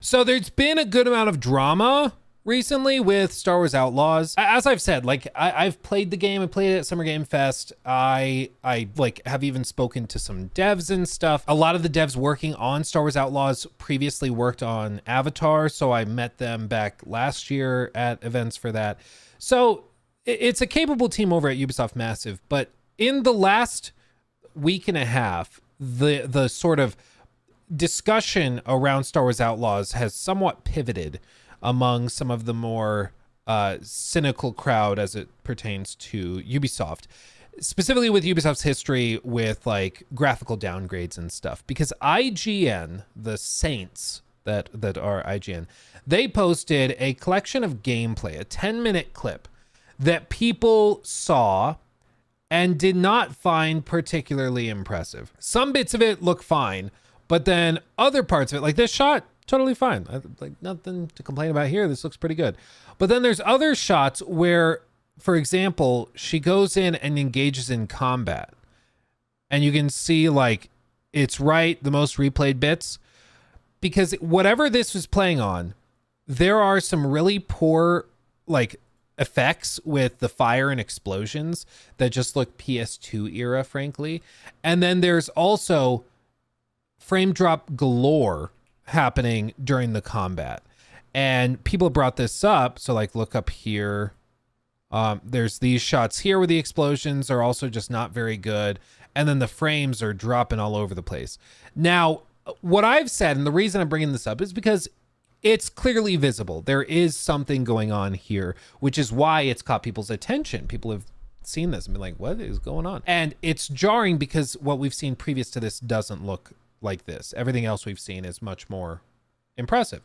So there's been a good amount of drama recently with Star Wars Outlaws. As I've said, like I've played the game. I played it at Summer Game Fest. I like have even spoken to some devs and stuff. A lot of the devs working on Star Wars Outlaws previously worked on Avatar, so I met them back last year at events for that. So it's a capable team over at Ubisoft Massive, but in the last week and a half, the sort of discussion around Star Wars Outlaws has somewhat pivoted among some of the more cynical crowd as it pertains to Ubisoft, specifically with Ubisoft's history with like graphical downgrades and stuff. Because IGN, the saints that are IGN, they posted a collection of gameplay, a 10-minute clip that people saw and did not find particularly impressive. Some bits of it look fine, but then other parts of it, like this shot, totally fine. Like nothing to complain about here. This looks pretty good. But then there's other shots where, for example, she goes in and engages in combat. And you can see like it's right, the most replayed bits. Because whatever this was playing on, there are some really poor like effects with the fire and explosions that just look PS2 era, frankly. And then there's also frame drop galore happening during the combat, and people brought this up. So like look up here, there's these shots here where the explosions are also just not very good, and then the frames are dropping all over the place. Now what I've said, and the reason I'm bringing this up, is because it's clearly visible there is something going on here, which is why it's caught people's attention. People have seen this and been like, what is going on? And it's jarring because what we've seen previous to this doesn't look like this. Everything else we've seen is much more impressive.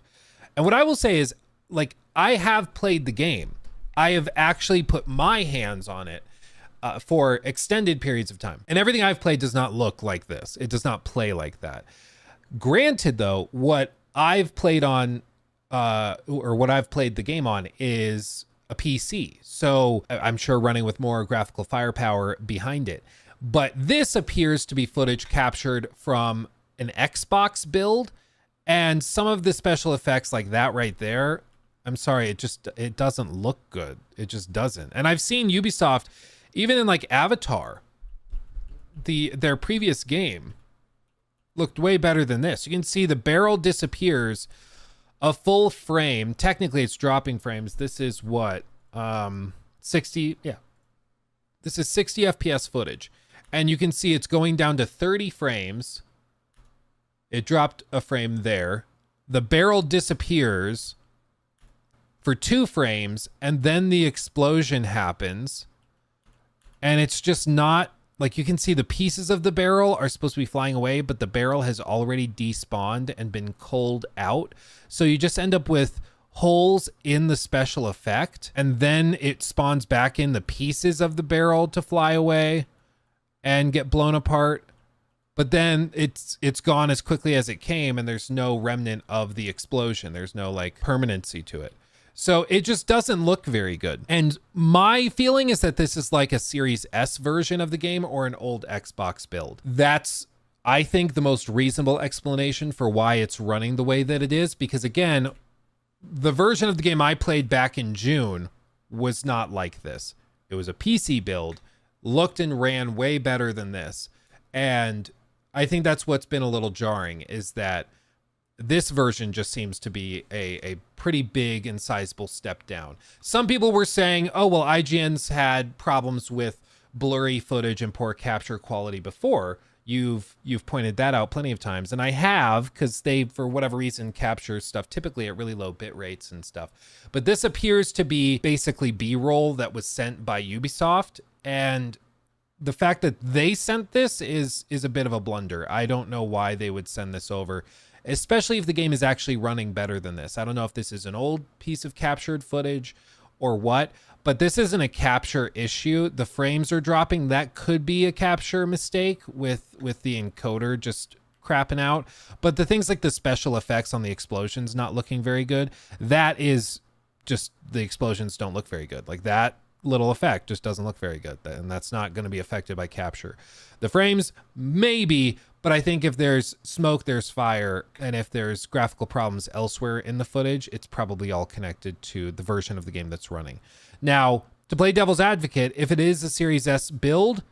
And what I will say is, like, I have played the game. I have actually put my hands on it for extended periods of time. And everything I've played does not look like this. It does not play like that. Granted, though, what I've played on, or what I've played the game on, is a PC. So I'm sure running with more graphical firepower behind it. But this appears to be footage captured from an Xbox build, and some of the special effects like that right there, I'm sorry, it doesn't look good. It just doesn't. And I've seen Ubisoft, even in like Avatar, their previous game looked way better than this. You can see the barrel disappears a full frame. Technically it's dropping frames. This is what, 60, yeah. This is 60 FPS footage. And you can see it's going down to 30 frames. It dropped a frame there. The barrel disappears for 2 frames, and then the explosion happens. And it's just not, like, you can see the pieces of the barrel are supposed to be flying away, but the barrel has already despawned and been culled out. So you just end up with holes in the special effect, and then it spawns back in the pieces of the barrel to fly away and get blown apart. But then it's gone as quickly as it came, and there's no remnant of the explosion. There's no like permanency to it. So it just doesn't look very good. And my feeling is that this is like a Series S version of the game or an old Xbox build. That's, I think, the most reasonable explanation for why it's running the way that it is. Because again, the version of the game I played back in June was not like this. It was a PC build, looked and ran way better than this. And I think that's what's been a little jarring, is that this version just seems to be a pretty big and sizable step down. Some people were saying, oh, well, IGN's had problems with blurry footage and poor capture quality before. You've pointed that out plenty of times, and I have, because they, for whatever reason, capture stuff typically at really low bit rates and stuff. But this appears to be basically B-roll that was sent by Ubisoft, and the fact that they sent this is a bit of a blunder. I don't know why they would send this over, especially if the game is actually running better than this. I don't know if this is an old piece of captured footage or what, but this isn't a capture issue. The frames are dropping. That could be a capture mistake with the encoder just crapping out. But the things like the special effects on the explosions not looking very good, that is just, the explosions don't look very good. Like that little effect just doesn't look very good, and that's not going to be affected by capture. The frames, maybe, But I think if there's smoke, there's fire. And if there's graphical problems elsewhere in the footage, it's probably all connected to the version of the game that's running. Now, to play devil's advocate, if it is a Series S build,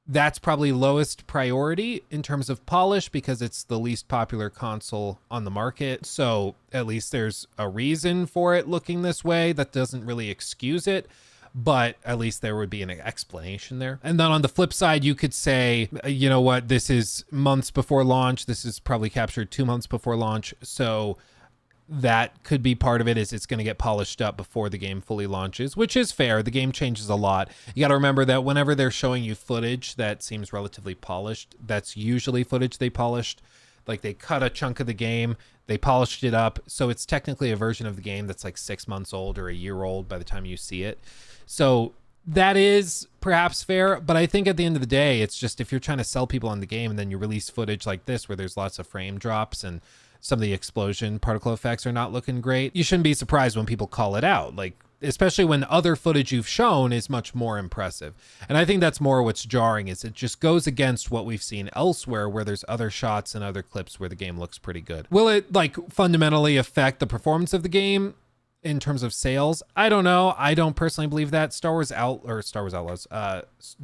that's probably lowest priority in terms of polish because it's the least popular console on the market. So at least there's a reason for it looking this way. That doesn't really excuse it, but at least there would be an explanation there. And then on the flip side, you could say, you know what, this is months before launch. This is probably captured 2 months before launch. So that could be part of it, is it's going to get polished up before the game fully launches, which is fair. The game changes a lot. You got to remember that whenever they're showing you footage that seems relatively polished, that's usually footage they polished. Like they cut a chunk of the game, they polished it up. So it's technically a version of the game that's like 6 months old or a year old by the time you see it. So that is perhaps fair. But I think at the end of the day, it's just if you're trying to sell people on the game and then you release footage like this where there's lots of frame drops and some of the explosion particle effects are not looking great, you shouldn't be surprised when people call it out, like especially when other footage you've shown is much more impressive. And I think that's more what's jarring, is it just goes against what we've seen elsewhere where there's other shots and other clips where the game looks pretty good. Will it like fundamentally affect the performance of the game in terms of sales? I don't know. I don't personally believe that. Star Wars Outlaws,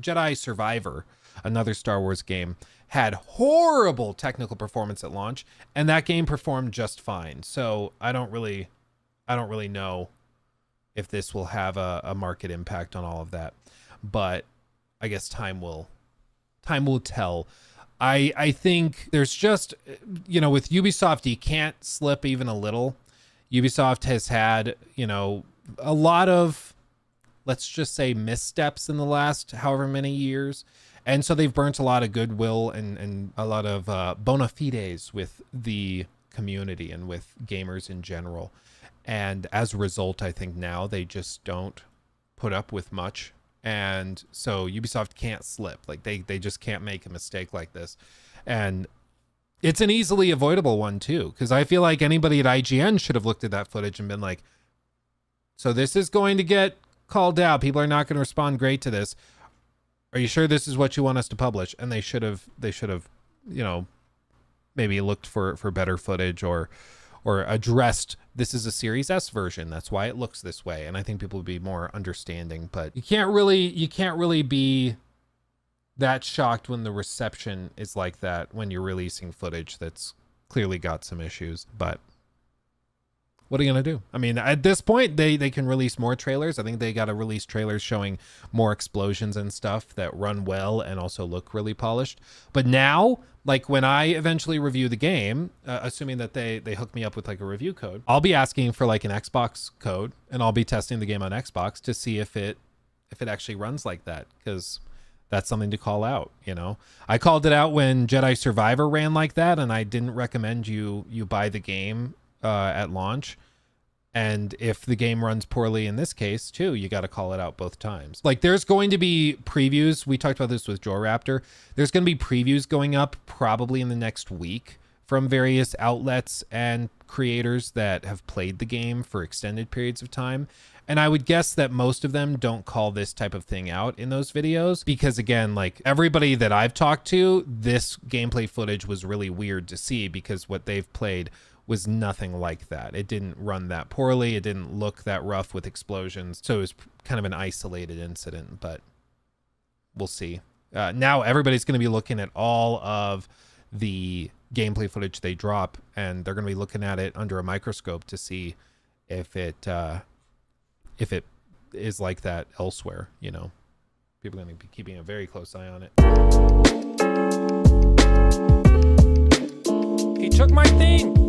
Jedi Survivor, another Star Wars game, had horrible technical performance at launch, and that game performed just fine. So I don't really know if this will have a market impact on all of that, but I guess time will tell. I think there's just, you know, with Ubisoft, you can't slip even a little. Ubisoft has had, you know, a lot of, let's just say, missteps in the last however many years. And so they've burnt a lot of goodwill and a lot of bona fides with the community and with gamers in general. And as a result, I think now they just don't put up with much. And so Ubisoft can't slip. Like they just can't make a mistake like this. And it's an easily avoidable one too, because I feel like anybody at IGN should have looked at that footage and been like, so this is going to get called out. People are not going to respond great to this. Are you sure this is what you want us to publish? And they should have, you know, maybe looked for better footage or addressed, this is a Series S version. That's why it looks this way. And I think people would be more understanding, but you can't really be that shocked when the reception is like that, when you're releasing footage that's clearly got some issues. But what are you going to do? I mean, at this point, they can release more trailers. I think they got to release trailers showing more explosions and stuff that run well and also look really polished. But now, like when I eventually review the game, assuming that they hook me up with like a review code, I'll be asking for like an Xbox code, and I'll be testing the game on Xbox to see if it actually runs like that, because that's something to call out. You know, I called it out when Jedi Survivor ran like that, and I didn't recommend you buy the game at launch. And if the game runs poorly in this case too, you got to call it out both times. Like there's going to be previews. We talked about this with Joraptor. There's going to be previews going up probably in the next week from various outlets and creators that have played the game for extended periods of time. And I would guess that most of them don't call this type of thing out in those videos because, again, like everybody that I've talked to, this gameplay footage was really weird to see because what they've played was nothing like that. It didn't run that poorly. It didn't look that rough with explosions. So it was kind of an isolated incident, but we'll see. Now everybody's going to be looking at all of the gameplay footage they drop, and they're going to be looking at it under a microscope to see if it is like that elsewhere. You know, people are going to be keeping a very close eye on it. He took my thing.